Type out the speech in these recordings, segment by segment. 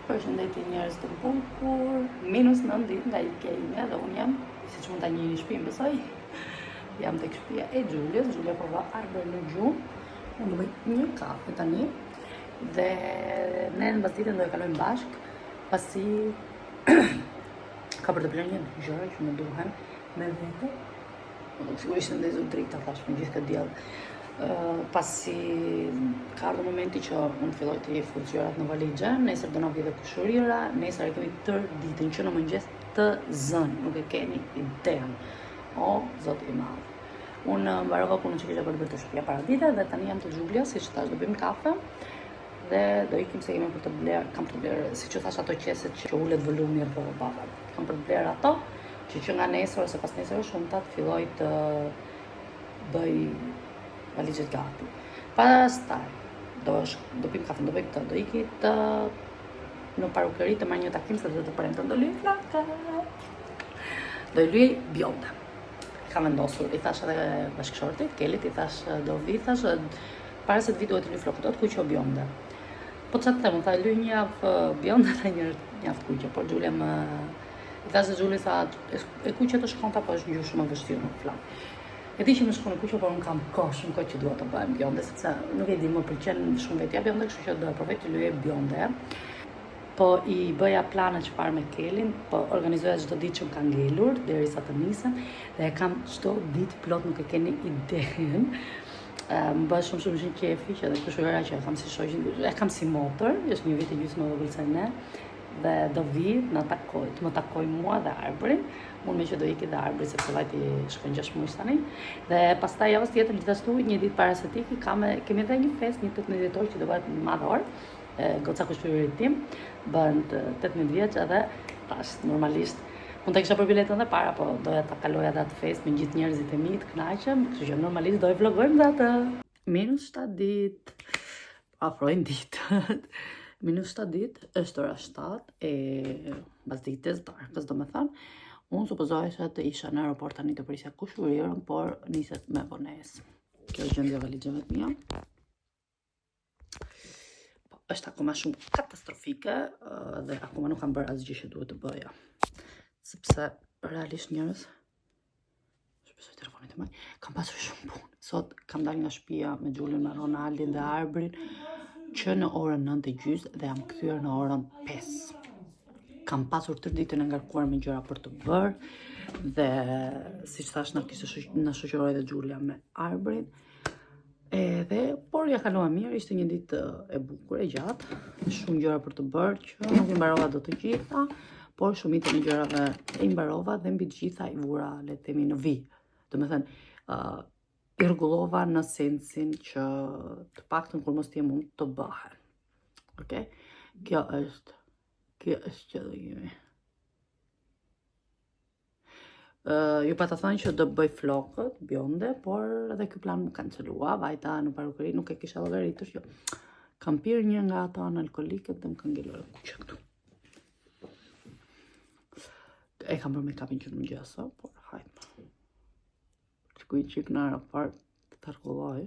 Përshëndetje njerëz të bukur, minus 9 ditë nga Ikea dhe unë jam, siç mund ta njihni shtëpinë besoj, jam tek shtëpia e Xhuliës. Xhulia po va arbër në gjumë. Unë do bëj një kafe tani dhe ne në ditën do e kalojmë bashk, pasi ka për të blerë një gjëra që më duhen me vete. Sigurisht ndaj zotrik ta thash me gjithë këtë diell. Pasi ka ardhur momenti që unë filloj të i fut gjërat në valixhe, nesër do na vijë dhe kushërira, nesër e kemi tër ditën që në mëngjes të zënë, nuk e keni idean. O, zoti i madh. Unë mbarova punën që kisha për të bërë të shtëpia para dite dhe tani jam të Xhulia, siç thash do bëjmë kafe dhe do ikim se kemi për të bler, kam të bler, siç u thash ato qeset që ulet volumi rroba. Kam për të bler ato, që nga nesër ose pas nesër shumtat filloj të bëj valixhet gati. Pastaj do pim kafe, do bëj këtë, do iki në parukeri të marrë një takim se do të premten do lyj flaka. Do i lyj bjonde. Kam vendosur, i thash edhe bashkëshortit, Kelit, i thash do vi, thash para se të vi duhet të lyj flokët, do të kuqe o bjonde. Po çfarë të them, tha lyj një javë bjonde dhe një javë kuqe, por Xhulia më i thash se Xhuli tha e kuqe të shkonta, po është gjuhë shumë e vështirë në flak. E di që më shkon e kuqe, por unë kam kohë shumë kohë që dua të bëjmë bjonde, sepse nuk e di, më pëlqen shumë vetja bjonde, kështu që do e provoj të lyej bjonde. Po i bëja plane çfarë me Kelin, po organizoja çdo ditë që më ka ngelur derisa të nisem dhe e kam çdo ditë plot, nuk e keni ideen. Më bëhet shumë qefi që edhe kushëra që e kam si shoqin, e kam si motër, është një vit e gjysmë më vogël se ne dhe do vi të më takoj mua dhe arbërin. Unë me që do iki dhe arbëri sepse vajti shkon 6 muaj tani. Dhe pastaj javës tjetër gjithashtu një ditë para se të iki kemi edhe një festë, një 18 dhjetor që do bëhet madhor. Goca kushërit tim bën 18 vjeç edhe tash normalisht mund të kisha për biletën dhe para, po doja ta kaloja atë festë me gjithë njerëzit e mi, të kënaqem, kështu që normalisht do e vlogojmë dhe atë. -7 ditë, afrojnë ditët. -7 ditë, është ora 7 e bazdites, darkës do me thënë. Unë supozohesha të isha në aeroport tani të prisja kushërirën, por niset me vonesë. Kjo është gjendja valixheve të mia. Po, është akoma shumë katastrofike dhe akoma nuk kam bërë asgjë që duhet të bëja. Sepse realisht njerëz, shpresoj telefonit të maj, kam pasur shumë punë. Sot kam dalë nga shtëpia me Xhulin, me Ronaldin dhe Arbrin që në orën 9:30 dhe jam kthyer në orën 5. Kam pasur tër ditën e ngarkuar me gjëra për të bërë dhe siç thash na shoqëroi dhe Xhulia me Arbrin. Por ja kalova mirë, ishte një ditë e bukur, e gjatë, shumë gjëra për të bërë që nuk i mbarova do të gjitha, por shumicën e gjërave e mbarova dhe mbi të gjitha i vura, le të themi, në vijë. Domethënë, i rregullova në sensin që të paktën kur mos t'i mund të bëhen. Okej? Kjo është që do jemi. Ju pa të thënë që do bëj flokët, bjonde, por edhe ky plan më kancelua, vajta në parukeri, nuk e kisha llogaritur që kam pirë një nga ato analkolike dhe më ka ngelur kuqe këtu. E kam bërë make-upin që në mëngjes, por hajde. Shkuj qik në aeroport të tarkulloj.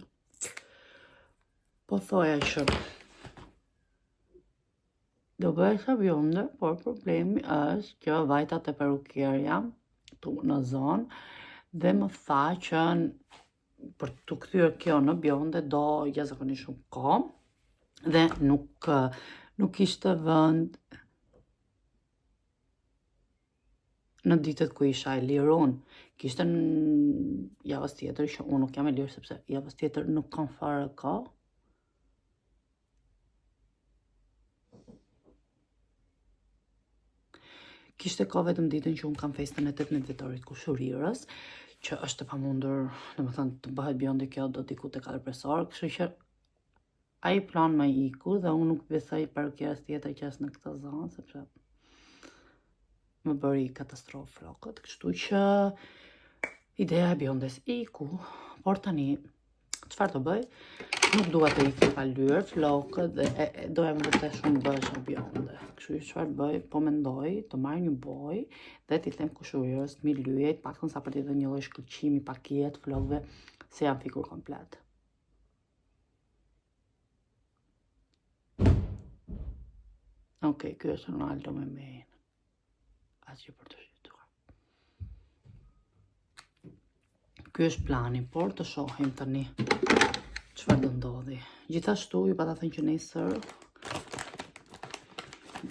Po thoja që do bëjsha bjonde, por problemi është që vajtat e parukierja në zonë dhe më tha që për të kthyer kjo në bjonde do jashtëzakonisht shumë kohë dhe nuk ishte vend në ditët ku isha e lirë unë. Kishte në javës tjetër që unë nuk jam e lirë sepse javës tjetër nuk kam fare kohë. Kishte kohë vetëm ditën që unë kam festën e 18 vjetorit kushërirës, që është e pamundur, domethënë të bëhet bjonde kjo do t'iku te 4 orë, kështu që ai plan më iku dhe unë nuk besoj parukierës tjetër që është në këtë zonë, sepse më bëri katastrofë flokët, kështu që ideja e bjondes iku, por tani çfarë të bëj? Nuk dua të iki pa lyer flokët dhe doja më vërtet shumë bësha bjonde. Kështu që çfarë bëj? Po mendoj të marr një boj dhe t'i them kushërirës mi lyej, paktën sa për t'i dhënë një lloj shkëlqimi, pakiet flokëve se janë fikur komplet. Okej, ky është Ronaldo me mein. Asgjë për të shqytuar. Ky është plani, por të shohim tani çfarë do ndodhi. Gjithashtu ju pata thënë që nesër,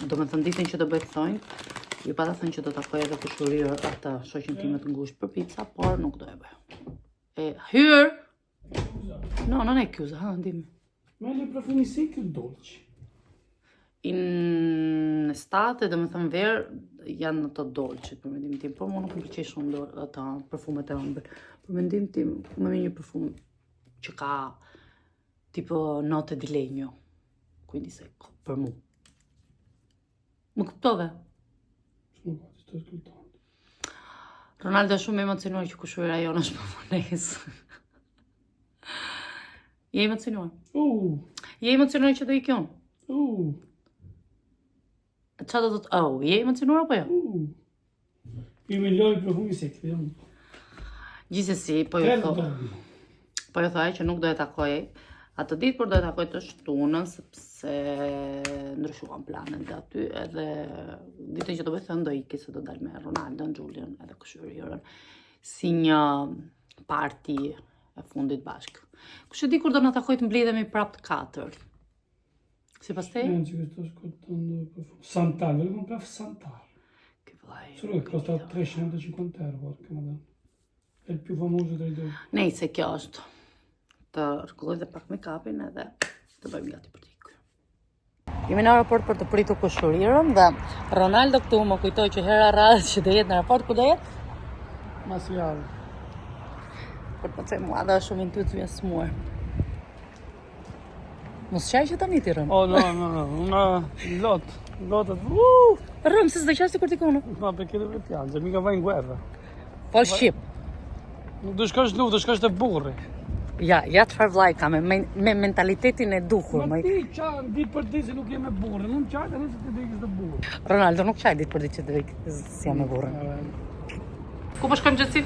do me thënë ditën që do bëjt thonjë, ju pata thënë që do takoj edhe kushurirë atë shoqen time të ngushtë për pizza, por nuk do e bëj. Hyr! No, non è chiusa, dimmi. Ma li profumi secchi o dolci? In estate, do me thënë verë, janë ato dolci, për mendim tim, por mu nuk më pëlqej shumë ato perfumet e ëmbël. Për mendim tim, më me një perfum që ka tipo note di legno, quindi secco, per mu. Më kuptove? Sono qua, ti sto ascoltando. Ronaldo është shumë emocionuar që kushurira jonë është për vonesë. Je emocionuar? Je emocionuar që do i kjon? Qa do të të... je emocionuar apo jo? I migliori profumi secchi, vediamo un po'. Gjithsesi, po ju thoj që nuk do e takoj atë ditë, por do e takoj të shtunën, sepse ndryshuan planet dhe aty, edhe ditën që do bëj thënë do iki se do dal me Ronaldo, Julian edhe kushurirën, si një party e fundit bashkë. Kush e di kur do na takoj të mblidhemi prap të katër? Sipas te? Anzi, che sto ascoltando il profumo. Santal, volevo comprare Santal. Che vai. Solo che costa 350 euro, porca madonna. È il più famoso tra i due. Nejse, kjo është. Të rregulloj dhe pak make-upin edhe të bëjmë gati për t'i ikur. Jemi në aeroport për të pritur kushurirën dhe Ronaldo këtu më kujtoi që hera radhë që do jetë në aeroport, ku do jetë? Masial. Për të thënë mua dhe është shumë intuitiv e smuar. Mos qaj që tani ti rëm. Oh no, una lotta. Rëm, se s'do qaj si kur t'i kono. Ma perché deve piangere? Mica vai in guerra. Fol shqip. Nuk do shkosh luftë, do shkosh te burri. Ja çfarë vllai ka me mentalitetin e duhur. Ma ti çan ditë për ditë se nuk je me burrin, nuk çaj tani se ti do ikësh te burri. Ronaldo nuk qaj ditë për ditë që do ikë si jam me burrin. Ku po shkojmë gjëtësi?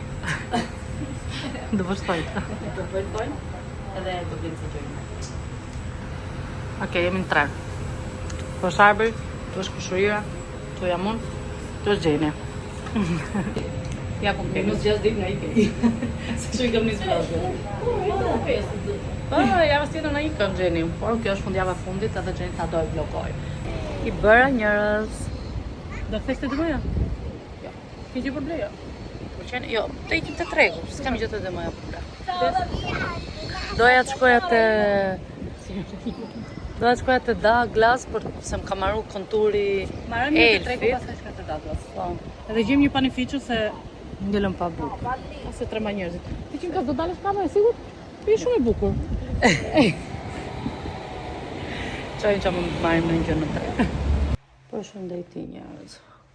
Do vështojnë. Do vështojnë edhe do blinë se gjojnë. Okej, jemi në 3. Tu është Arbër, tu është kushurira, tu jam unë, tu është Gjeni. Ja, kom ke nus 6 ditë nga Ikej. Se që i kam njësë plasë. Javës tjetër nga Ikej, Gjeni. Por kjo është fundjava fundit edhe Gjeni ta do e blokoj. I bëra njërës. Do feste të mëja? Jo. Ki gjë për bleja? Jo, të ikim të tregu, s'kam gjë të dhe mëja për bleja. Doja të shkoja të Douglas, për se më ka marru konturi Elfit. Edhe gjim një panifiqë se ngellëm pa bukur. Ase 3 njerëzit. Ti që në kas do dalësh kama, e sigur? Pi shumë e bukur. Qajnë që më marrim në një gjë në 3. Për shëndeti njerëz.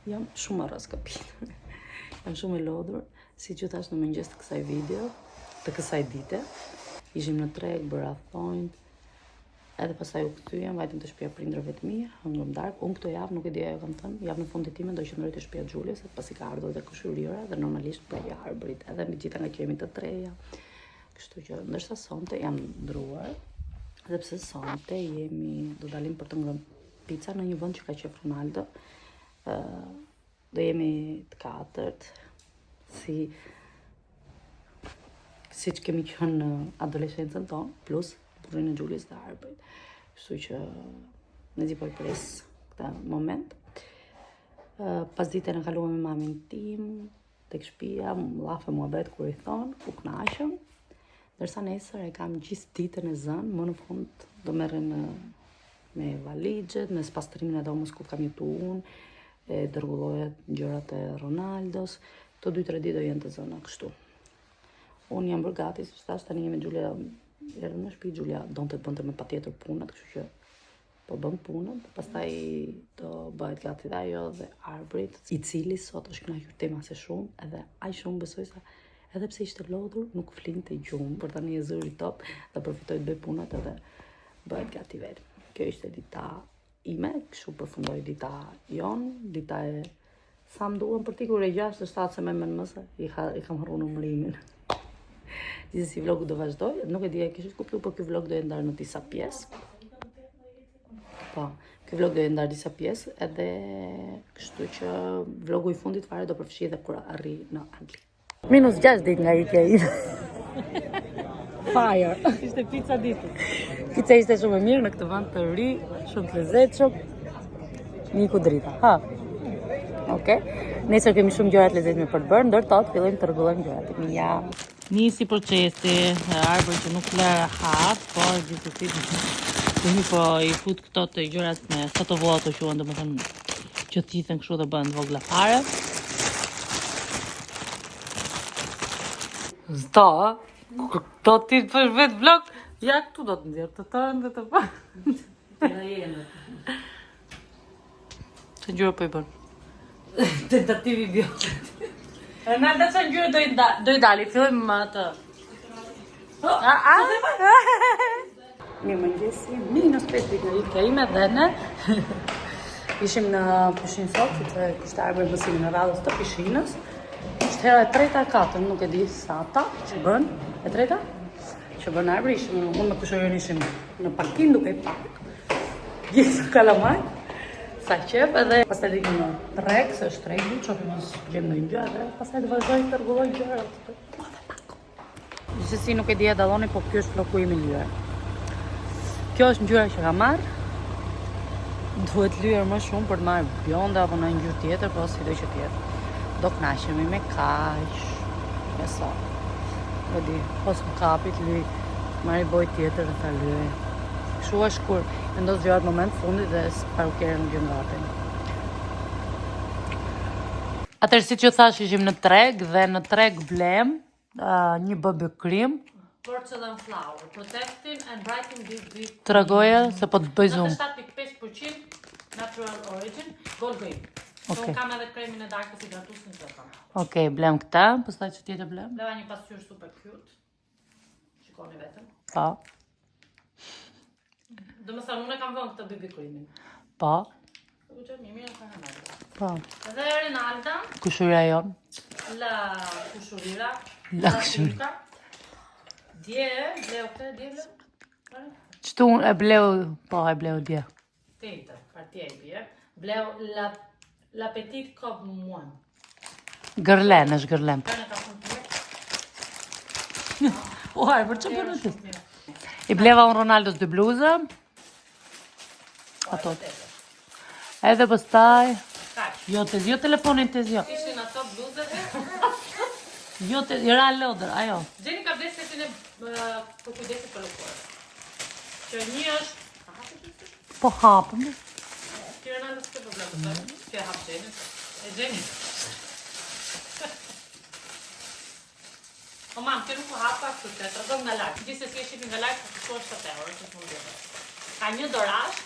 Jam shumë arras kapinë. Jam shumë e lodhur, si që thash në mëngjes të kësaj video, të kësaj dite. Ishim në treg, bëra thonjë, edhe pastaj u kthyem, vajtëm të shtëpia prindërve të mi, hëngëm darkë. Unë këtë javë nuk e di ajo kam thënë, javë në fundit time do qëndroj te shtëpia Xhuliës, pasi ka ardhur dhe kushurira dhe normalisht për ja Arbrit, edhe me gjitha nga që jemi të treja. Kështu që ndërsa sonte jam ndruar, edhe pse sonte do dalim për të ngrënë pica në një vend që ka qef Ronaldo. Do jemi të katërt, si që kemi qenë në adolescencën tonë, plus burrin e Xhuliës dhe Arbrit. Kështu që në zi po i pres këta moment. Pas ditën e kaluam me mamin tim, tek shtëpia, llafe muhabet kur i thon, u kënaqëm. Ndërsa nesër e kam gjithë ditën e zënë, më në fund do merrem me valixhet, me pastrimin e dhomës ku kam jetu unë, e dërgullohet gjërat e Ronaldos, të 2-3 ditë do jenë të zëna kështu. Unë jam bërë gati, si thash tani me Xhulia, erdhëm në shtëpi, Xhulia donte të bënte me patjetër punët, kështu që po bën punën, pastaj do bëhet gati dhe ajo dhe Arbrit, i cili sot është kënaqur tema se shumë, edhe aq shumë besoj sa edhe pse ishte lodhur, nuk flinte gjumë, por tani e zëri top dhe përfitoi të bëj punët edhe bëhet gati vetë. Kjo ishte dita ime, kështu përfundoi dita jon, dita e sa më duan për tikur e 6-7 se me mëse, i kam harruar numërimin. Gjithsesi vlogu do vazhdoj, nuk e di a kishit kuptuar, por ky vlog do e ndar në disa pjesë. Po, Ky vlog do të ndar disa pjesë edhe kështu që vlogu i fundit fare do përfshi edhe kur arri në Angli. -6 ditë nga ikja ime. Fire. Ishte pizza ditës. Pica ishte shumë e mirë në këtë vend të ri, shumë të lezetshëm. Miku drita. Ha. Okej. Nesër kemi shumë gjëra të lezetshme për të bërë, ndërtot fillojmë të rregullojmë gjërat. Ja. Nisi procesi, arbër që nuk lë rahat, por gjithsesi kemi po i fut këto të gjërat me fotovoto quhen, domethënë që thithen kështu dhe bëhen vogla fare. Zdo, do ti të bësh vetë vlog, ja këtu do të nxjerr të tërën dhe të pa. Të ngjyra po i bën. Tentativi bio. E në da që ngjyra do i dali, fillojmë me atë. Mirëmëngjesi, -5 ditë nga ikja ime dhe ne ishim në pishinë sot, sepse kishte ardhur mësimi në radhës të pishinës. Ishte hera e 3-a 4, nuk e di sa ata që bën, e 3-a që bën arbër, ishim unë me kushërin ishim në parkim duke i park. Gjithë kalamaj, sa qep edhe pastaj dikim në treg, se është tregu, çofim mos gjem në gjë edhe pastaj të vazhdoj të rregulloj gjërat. Gjithsesi nuk e di a dalloni, po kjo është floku im i lyer. Kjo është ngjyra që ka marrë. Duhet lyer më shumë për të marrë bjonda apo në ngjyrë tjetër, po sido që tjetër. Do kënaqemi me kaq. Me sa. Do di, pos më kapit lyj, marrë boj tjetër dhe ta lyj. Kështu është kur vendos gjërat në moment fundit dhe parukera nuk gjën gati. Atëherë siç ju thash ishim në treg dhe në treg blem një BB cream. Porcelain flour, protecting and brightening deep. Tregoja se po të bëj zoom. 97.5% natural origin, gold green. Okay. Unë kam edhe kremin e darkës hidratues në zëta. Okej, blem këta, pastaj që tjetër blem? Bleva një pasqyrë super cute. Shikoni vetëm. Po. Domethënë unë e kam vënë këtë BB creamin. Po. Po gjë mirë ka hënë. Po. Edhe Rinalda, Kushurja jon. la kushurira, La kushurira. Dje, bleu këtë, dje bleu? Qëtu unë e bleu, po e bleu dje. Tejtë, partija i bje. Bleu la petit cop muan. Gërlen, është gërlen. Kërën e ka shumë të O, hajë, për që përnë të? I bleva unë Ronaldos 2 bluzë. Ato. Edhe pëstaj. Jo, jo telefonin të zjo. Ishin ato bluzët e? Jo, jera lodër, ajo. Gjeni ka blesë setin e po kujdesit për lëkurë. Që një është... Po hapëm. Kjera në nësë të problemë të që e hapë Gjeni. E Gjeni. O mam, që nuk po hapa kështu që të rëgëm nga larkë. Gjithë se si e shqipin nga larkë, po kështu është 7 eurë, që të mund dhjetë. Ka një dorash.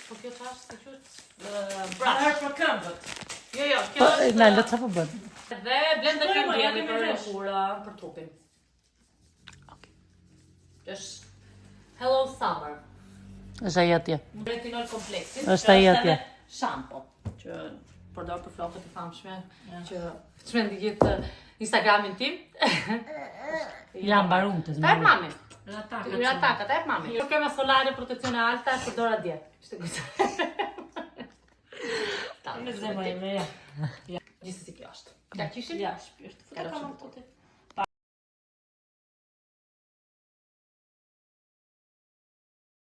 Po kjo qash të qështë? Brash. Është për këmbët. Jo, kjo është... Në lë, që po bënë? Dhe blender krem djeli për lëkura, për trupin. Është Hello Summer. është ajo atje. Retinol kompleksit. Është ai atje. Shampo. Që përdor për flokët e famshme. Që çmendi gjithë Instagramin tim. Jam barum të Ta e mami. Rataka, ta e mami. Por krema solare protezione alta e përdora dje. Ishte kujtë. Ta, në zemë e me. Gjithë si kjo është. Ka qishin? Ja, shpirtë. Ka rëshë të të.